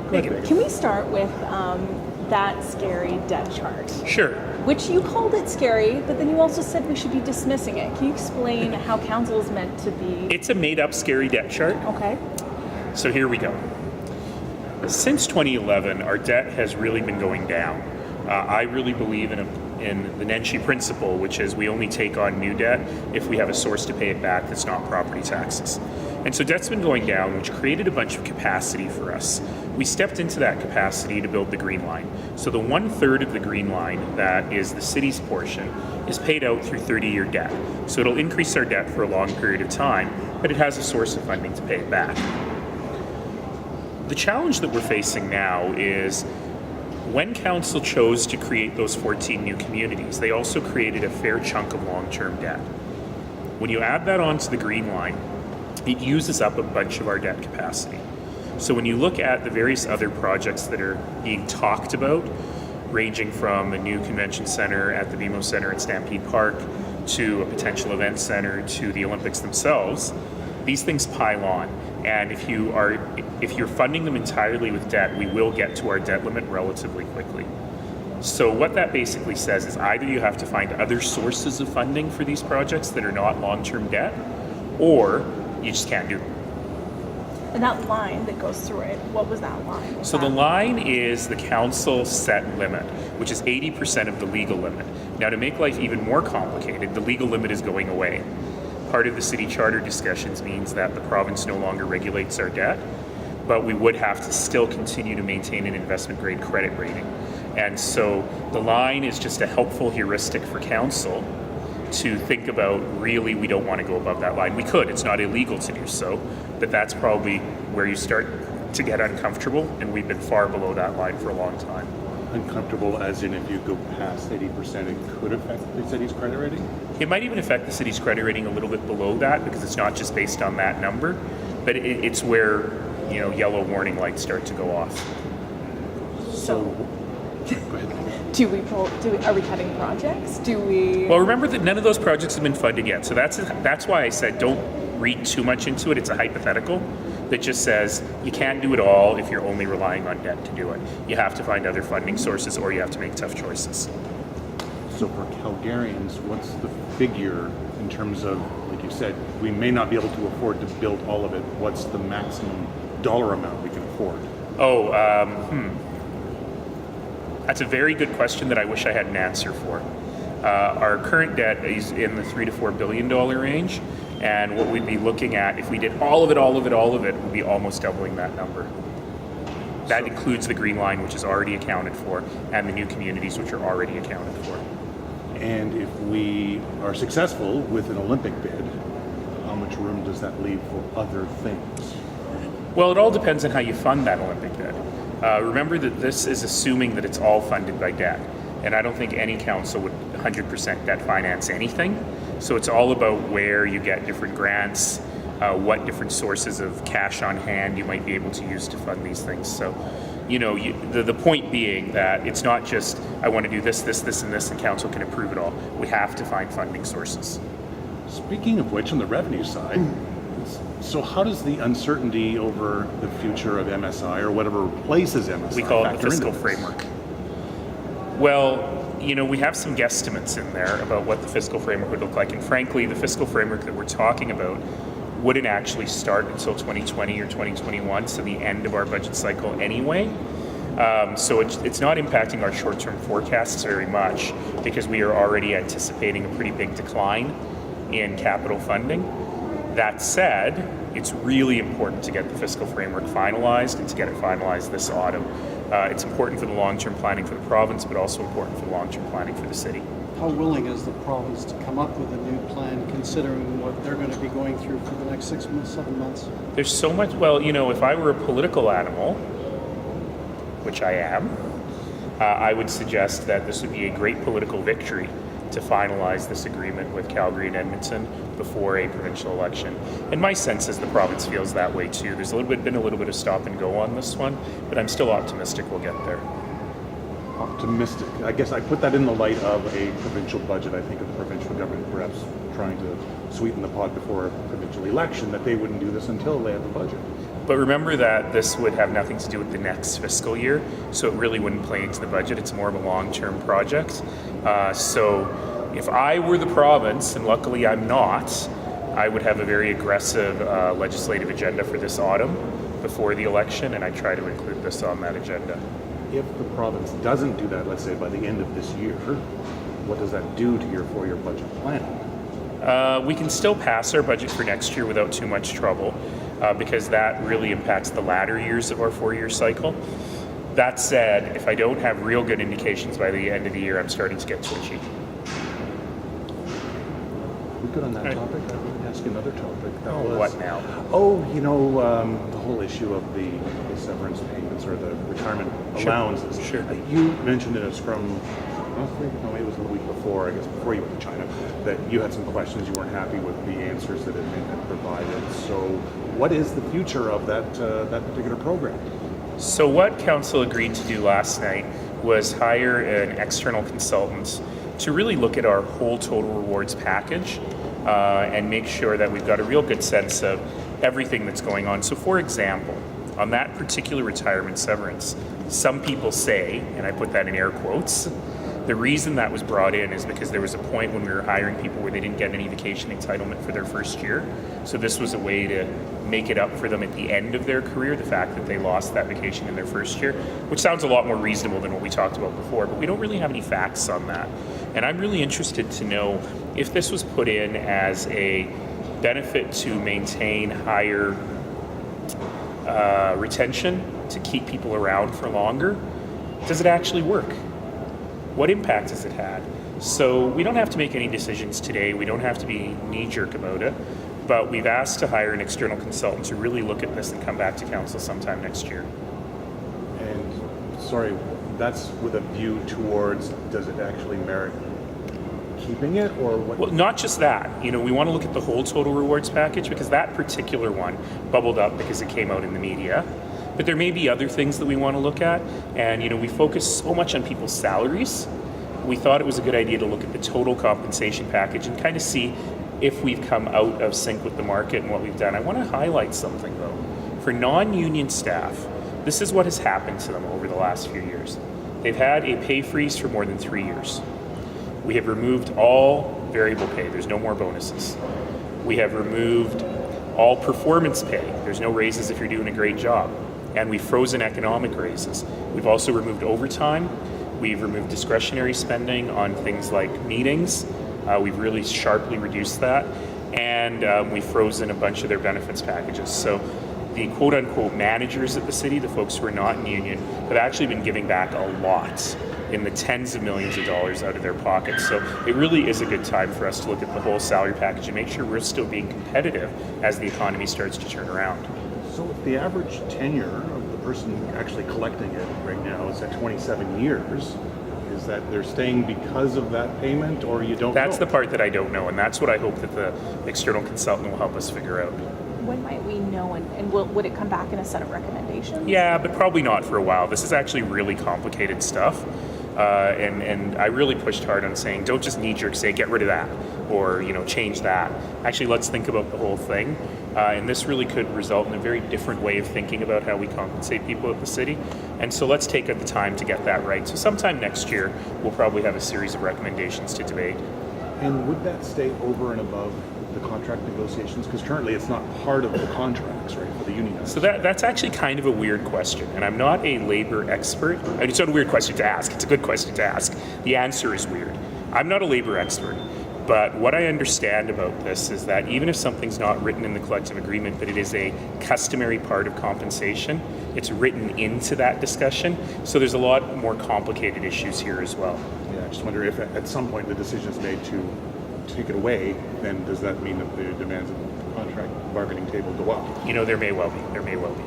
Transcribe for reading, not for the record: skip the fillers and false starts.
Can we start with that scary debt chart? Sure. Which you called it scary, but then you also said we should be dismissing it. Can you explain how council is meant to be? It's a made-up scary debt chart. Okay. So here we go. Since 2011, our debt has really been going down. I really believe in the Nenshi principle, which is we only take on new debt if we have a source to pay it back that's not property taxes. And so debt's been going down, which created a bunch of capacity for us. We stepped into that capacity to build the Green Line. So the 1/3 of the Green Line that is the city's portion is paid out through 30-year debt. So it'll increase our debt for a long period of time, but it has a source of funding to pay it back. The challenge that we're facing now is when council chose to create those 14 new communities, they also created a fair chunk of long-term debt. When you add that onto the Green Line, it uses up a bunch of our debt capacity. So when you look at the various other projects that are being talked about, ranging from a new convention center at the BMO Center at Stampede Park, to a potential event center, to the Olympics themselves, these things pile on. And if you're funding them entirely with debt, we will get to our debt limit relatively quickly. So what that basically says is either you have to find other sources of funding for these projects that are not long-term debt, or you just can't do them. And that line that goes through it, what was that line? So the line is the council set limit, which is 80% of the legal limit. Now, to make life even more complicated, the legal limit is going away. Part of the city charter discussions means that the province no longer regulates our debt, but we would have to still continue to maintain an investment grade credit rating. And so the line is just a helpful heuristic for council to think about. Really, we don't want to go above that line. We could, it's not illegal to do so, but that's probably where you start to get uncomfortable, and we've been far below that line for a long time. Uncomfortable as in if you go past 80%, it could affect the city's credit rating? It might even affect the city's credit rating a little bit below that, because it's not just based on that number, but it's where, yellow warning lights start to go off. So Go ahead. Are we cutting projects? Well, remember that none of those projects have been funded yet. So that's why I said don't read too much into it. It's a hypothetical that just says you can't do it all if you're only relying on debt to do it. You have to find other funding sources, or you have to make tough choices. So for Calgarians, what's the figure in terms of, like you said, we may not be able to afford to build all of it. What's the maximum dollar amount we can afford? That's a very good question that I wish I had an answer for. Our current debt is in the $3 to $4 billion range, and what we'd be looking at if we did all of it would be almost doubling that number. That includes the Green Line, which is already accounted for, and the new communities, which are already accounted for. And if we are successful with an Olympic bid, how much room does that leave for other things? Well, it all depends on how you fund that Olympic bid. Remember that this is assuming that it's all funded by debt, and I don't think any council would 100% debt finance anything. So it's all about where you get different grants, what different sources of cash on hand you might be able to use to fund these things. So, the point being that it's not just I want to do this, and this, and council can approve it all. We have to find funding sources. Speaking of which, on the revenue side, so how does the uncertainty over the future of MSI, or whatever replaces MSI, we call it the factor fiscal into this? framework? Well, we have some guesstimates in there about what the fiscal framework would look like, and frankly, the fiscal framework that we're talking about wouldn't actually start until 2020 or 2021, so the end of our budget cycle anyway. So it's not impacting our short-term forecasts very much, because we are already anticipating a pretty big decline in capital funding. That said, it's really important to get the fiscal framework finalized, and to get it finalized this autumn. It's important for the long-term planning for the province, but also important for the long-term planning for the city. How willing is the province to come up with a new plan, considering what they're going to be going through for the next 6 months, 7 months? There's so much. Well, if I were a political animal, which I am, I would suggest that this would be a great political victory to finalize this agreement with Calgary and Edmonton before a provincial election. And my sense is the province feels that way too. There's been a little bit of stop and go on this one, but I'm still optimistic we'll get there. optimistic. I guess I put that in the light of a provincial budget. I think of the provincial government perhaps trying to sweeten the pot before a provincial election, that they wouldn't do this until they have a budget. But remember that this would have nothing to do with the next fiscal year, so it really wouldn't play into the budget. It's more of a long-term project. So if I were the province, and luckily I'm not, I would have a very aggressive legislative agenda for this autumn before the election, and I try to include this on that agenda. If the province doesn't do that, let's say by the end of this year, what does that do to your 4-year budget plan? We can still pass our budget for next year without too much trouble, because that really impacts the latter years of our 4-year cycle. That said, if I don't have real good indications by the end of the year, I'm starting to get twitchy. We good on that topic? I would ask you another topic. That was, what now? Oh, the whole issue of the severance payments or the retirement allowances. Sure. You mentioned in a scrum last week, no, it was the week before, I guess, before you went to China, that you had some questions, you weren't happy with the answers that had provided. So what is the future of that particular program? So what Council agreed to do last night was hire an external consultant to really look at our whole total rewards package and make sure that we've got a real good sense of everything that's going on. So for example, on that particular retirement severance, some people say, and I put that in air quotes, the reason that was brought in is because there was a point when we were hiring people where they didn't get any vacation entitlement for their first year. So this was a way to make it up for them at the end of their career, the fact that they lost that vacation in their first year, which sounds a lot more reasonable than what we talked about before, but we don't really have any facts on that. And I'm really interested to know if this was put in as a benefit to maintain higher retention, to keep people around for longer. Does it actually work? What impact has it had? So we don't have to make any decisions today. We don't have to be knee-jerk about it. But we've asked to hire an external consultant to really look at this and come back to council sometime next year. And, sorry, that's with a view towards, does it actually merit keeping it, or what? Well, not just that. We want to look at the whole total rewards package, because that particular one bubbled up because it came out in the media. But there may be other things that we want to look at. And, we focus so much on people's salaries. We thought it was a good idea to look at the total compensation package and kind of see if we've come out of sync with the market and what we've done. I want to highlight something, though. For non-union staff, this is what has happened to them over the last few years. They've had a pay freeze for more than 3 years. We have removed all variable pay. There's no more bonuses. We have removed all performance pay. There's no raises if you're doing a great job. And we've frozen economic raises. We've also removed overtime. We've removed discretionary spending on things like meetings. We've really sharply reduced that. And we've frozen a bunch of their benefits packages. So the quote-unquote managers at the city, the folks who are not in union, have actually been giving back a lot, in the tens of millions of dollars out of their pockets. So it really is a good time for us to look at the whole salary package and make sure we're still being competitive as the economy starts to turn around. So if the average tenure of the person actually collecting it right now is at 27 years, is that they're staying because of that payment, or you don't That's know? the part that I don't know, and that's what I hope that the external consultant will help us figure out. When might we know, and would it come back in a set of recommendations? Yeah, but probably not for a while. This is actually really complicated stuff. And I really pushed hard on saying, don't just knee-jerk say, get rid of that, or change that. Actually, let's think about the whole thing. And this really could result in a very different way of thinking about how we compensate people at the city. And so let's take the time to get that right. So sometime next year, we'll probably have a series of recommendations to debate. And would that stay over and above the contract negotiations? Because currently it's not part of the contracts, right, for the union. So that's actually kind of a weird question, and I'm not a labor expert. It's not a weird question to ask. It's a good question to ask. The answer is weird. I'm not a labor expert, but what I understand about this is that even if something's not written in the collective agreement, but it is a customary part of compensation, it's written into that discussion. So there's a lot more complicated issues here as well. Yeah, I just wonder if at some point the decision is made to take it away, then does that mean that the demands of the contract bargaining table go up? There may well be. There may well be.